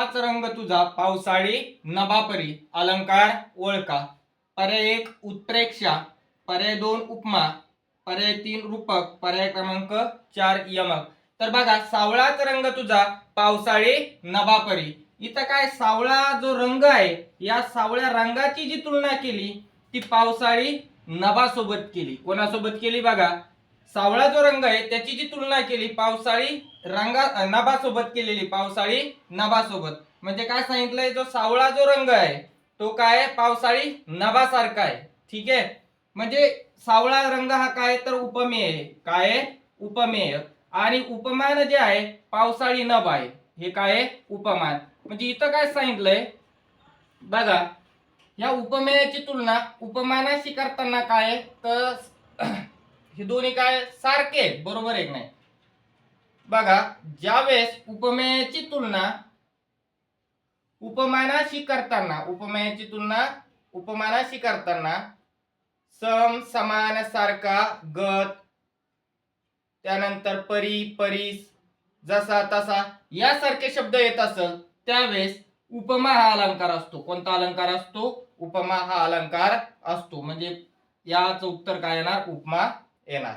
सावळाच रंग तुझा पावसाळी नभापरी अलंकार ओळखा। पर्याय 1 उत्प्रेक्षा, पर्याय 2 उपमा, पर्याय 3 रूपक, पर्याय क्रमांक 4 यमक। तर बघा सावळाच रंग तुझा पावसाळी नभापरी, इथं काय सावळा जो रंग आहे या सावळ्या रंगाची जी तुलना केली ती पावसाळी नभासोबत केली। कोणासोबत केली बघा, सावळा जो रंग आहे त्याची जी तुलना केली पावसाळी नभासोबत केलेली, पावसाळी नभासोबत। म्हणजे काय सांगितलंय, जो सावळा जो रंग आहे तो काय पावसाळी नभासारखा आहे। ठीक आहे, म्हणजे सावळा रंग हा काय तर उपमेय आहे। काय उपमेय, आणि उपमान जे आहे पावसाळी नभ आहे, हे काय उपमान। म्हणजे इथं काय सांगितलंय बघा, या उपमेयाची तुलना उपमानाशी करताना काय तर हे दोन्ही काय सारखे आहेत, बरोबर आहे की नाही। बघा ज्यावेळेस उपमेयाची तुलना उपमानाशी करताना सम, समान, सारखा, गत, त्यानंतर परी, परीस, जसा, तसा यासारखे शब्द येत असेल त्यावेळेस उपमा हा अलंकार असतो। कोणता अलंकार असतो? उपमा हा अलंकार असतो। म्हणजे याचं उत्तर काय येणार? उपमा येणार।